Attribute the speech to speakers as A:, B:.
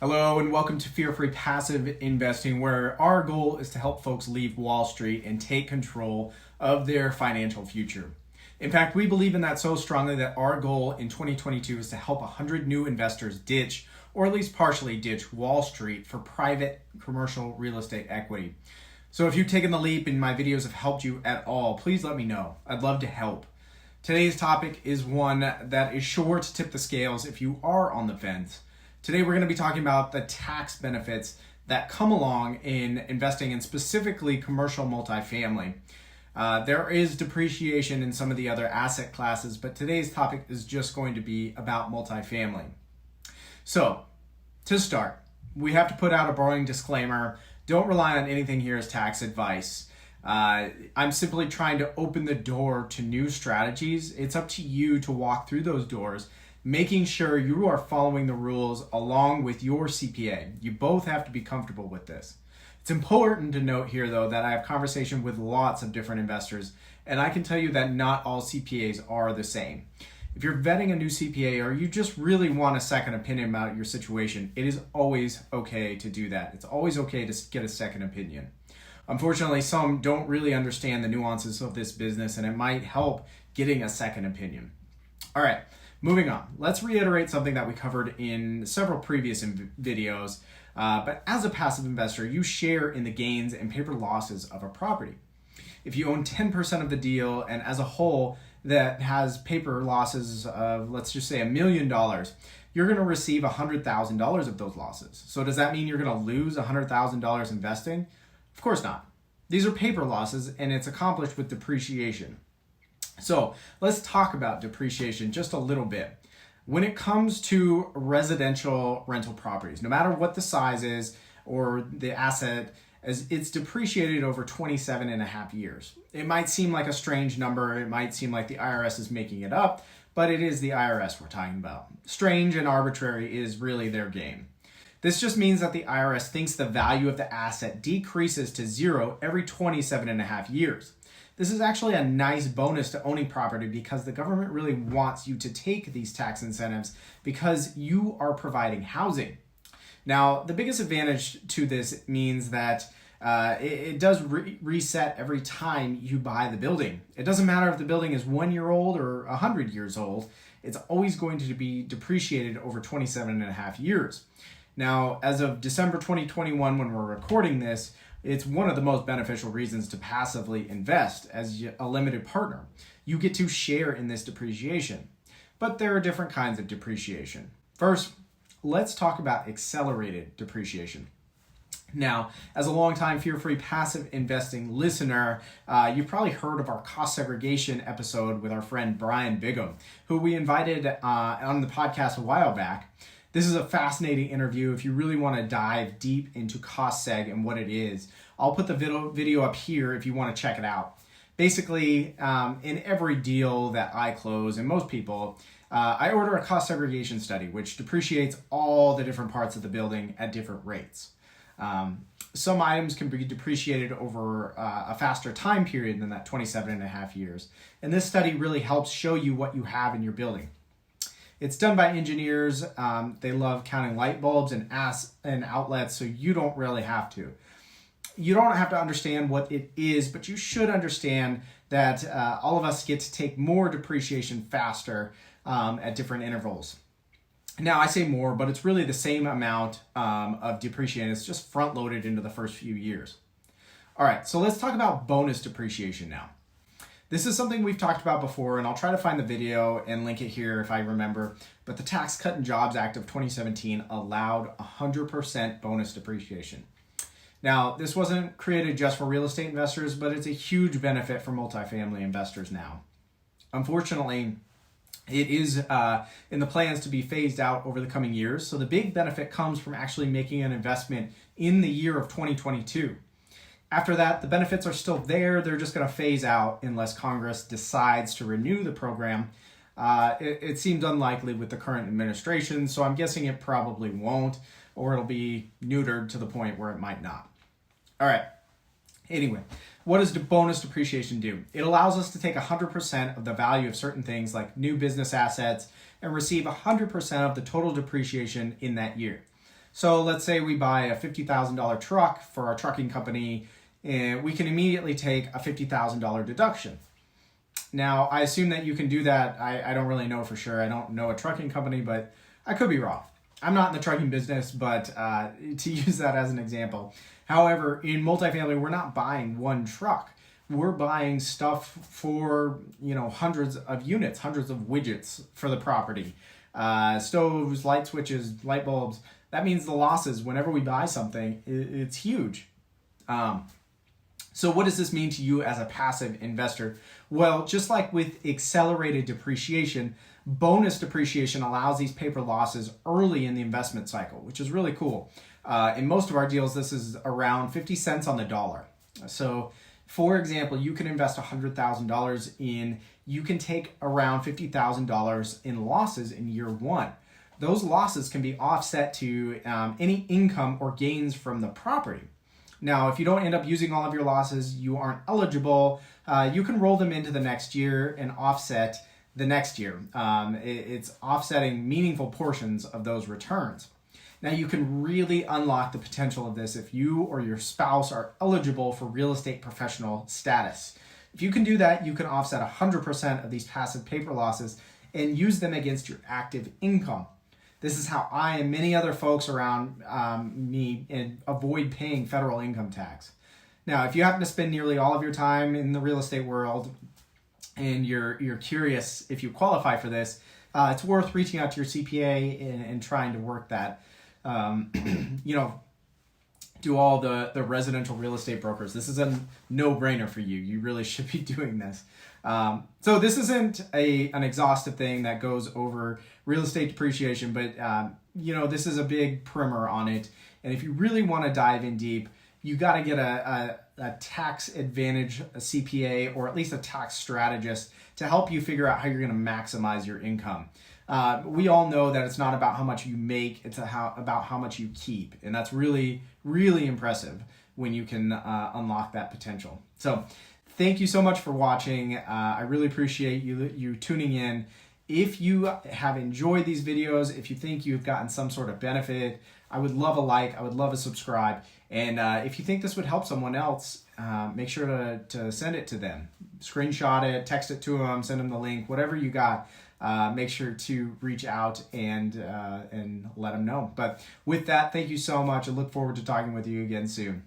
A: Hello and welcome to Fear-Free Passive Investing, where our goal is to help folks leave Wall Street and take control of their financial future. In fact, we believe in that so strongly that our goal in 2022 is to help 100 new investors ditch, or at least partially ditch, Wall Street for private commercial real estate equity. So if you've taken the leap and my videos have helped you at all, please let me know. I'd love to help. Today's topic is one that is sure to tip the scales if you are on the fence. Today we're going to be talking about the tax benefits that come along in investing in specifically commercial multifamily. There is depreciation in some of the other asset classes, but today's topic is just going to be about multifamily. So, to start, we have to put out a boring disclaimer. Don't rely on anything here as tax advice. I'm simply trying to open the door to new strategies. It's up to you to walk through those doors, making sure you are following the rules along with your CPA. You both have to be comfortable with this. It's important to note here, though, that I have conversation with lots of different investors, and I can tell you that not all CPAs are the same. If you're vetting a new CPA or you just really want a second opinion about your situation, it is always okay to do that. It's always okay to get a second opinion. Unfortunately, some don't really understand the nuances of this business, and it might help getting a second opinion. All right. Moving on, let's reiterate something that we covered in several previous videos, but as a passive investor, you share in the gains and paper losses of a property. If you own 10% of the deal and as a whole that has paper losses of, let's just say, $1 million, you're going to receive $100,000 of those losses. So does that mean you're going to lose $100,000 investing? Of course not. These are paper losses, and it's accomplished with depreciation. So let's talk about depreciation just a little bit. When it comes to residential rental properties, no matter what the size is or the asset, as it's depreciated over 27 and a half years. It might seem like a strange number. It might seem like the IRS is making it up, but it is the IRS we're talking about. Strange and arbitrary is really their game. This just means that the IRS thinks the value of the asset decreases to zero every 27 and a half years. This is actually a nice bonus to owning property because the government really wants you to take these tax incentives because you are providing housing. Now, the biggest advantage to this means that it does reset every time you buy the building. It doesn't matter if the building is 1 year old or 100 years old. It's always going to be depreciated over 27 and a half years. Now, as of December 2021, when we're recording this, it's one of the most beneficial reasons to passively invest as a limited partner. You get to share in this depreciation. But there are different kinds of depreciation. First, let's talk about accelerated depreciation. Now, as a longtime fear-free passive investing listener, you've probably heard of our cost segregation episode with our friend Brian Bigham, who we invited on the podcast a while back. This is a fascinating interview if you really want to dive deep into cost seg and what it is. I'll put the video up here if you want to check it out. Basically, in every deal that I close, and most people, I order a cost segregation study, which depreciates all the different parts of the building at different rates. Some items can be depreciated over a faster time period than that 27 and a half years. And this study really helps show you what you have in your building. It's done by engineers. They love counting light bulbs and outlets, so you don't really have to. You don't have to understand what it is, but you should understand that all of us get to take more depreciation faster at different intervals. Now, I say more, but it's really the same amount of depreciation. It's just front-loaded into the first few years. All right, so let's talk about bonus depreciation now. This is something we've talked about before, and I'll try to find the video and link it here if I remember. But the Tax Cut and Jobs Act of 2017 allowed 100% bonus depreciation. Now, this wasn't created just for real estate investors, but it's a huge benefit for multifamily investors now. Unfortunately, it is in the plans to be phased out over the coming years. So the big benefit comes from actually making an investment in the year of 2022. After that, the benefits are still there. They're just going to phase out unless Congress decides to renew the program. It seems unlikely with the current administration, so I'm guessing it probably won't, or it'll be neutered to the point where it might not. All right. Anyway, what does bonus depreciation do? It allows us to take 100% of the value of certain things like new business assets and receive 100% of the total depreciation in that year. So let's say we buy a $50,000 truck for our trucking company, and we can immediately take a $50,000 deduction. Now, I assume that you can do that. I don't really know for sure. I don't know a trucking company, but I could be wrong. I'm not in the trucking business, but to use that as an example. However, in multifamily, we're not buying one truck. We're buying stuff for, hundreds of units, hundreds of widgets for the property. Stoves, light switches, light bulbs. That means the losses whenever we buy something, it's huge. So what does this mean to you as a passive investor? Well, just like with accelerated depreciation, bonus depreciation allows these paper losses early in the investment cycle, which is really cool. In most of our deals, this is around 50 cents on the dollar. So for example, you can invest $100,000 in, you can take around $50,000 in losses in year one. Those losses can be offset to any income or gains from the property. Now, if you don't end up using all of your losses, you aren't eligible. You can roll them into the next year and offset the next year. It's offsetting meaningful portions of those returns. Now, you can really unlock the potential of this if you or your spouse are eligible for real estate professional status. If you can do that, you can offset 100% of these passive paper losses and use them against your active income. This is how I and many other folks around me avoid paying federal income tax. Now, if you happen to spend nearly all of your time in the real estate world and you're curious if you qualify for this, it's worth reaching out to your CPA and trying to work that. Do all the residential real estate brokers. This is a no-brainer for you. You really should be doing this. So this isn't an exhaustive thing that goes over real estate depreciation, but this is a big primer on it. And if you really want to dive in deep, you got to get a tax advantage, a CPA, or at least a tax strategist to help you figure out how you're going to maximize your income. We all know that it's not about how much you make, it's about how much you keep. And that's really, really impressive when you can unlock that potential. So thank you so much for watching. I really appreciate you tuning in. If you have enjoyed these videos, if you think you've gotten some sort of benefit, I would love a like, I would love a subscribe. And if you think this would help someone else, make sure to send it to them. Screenshot it, text it to them, send them the link, whatever you got. Make sure to reach out and let them know. But with that, thank you so much. I look forward to talking with you again soon.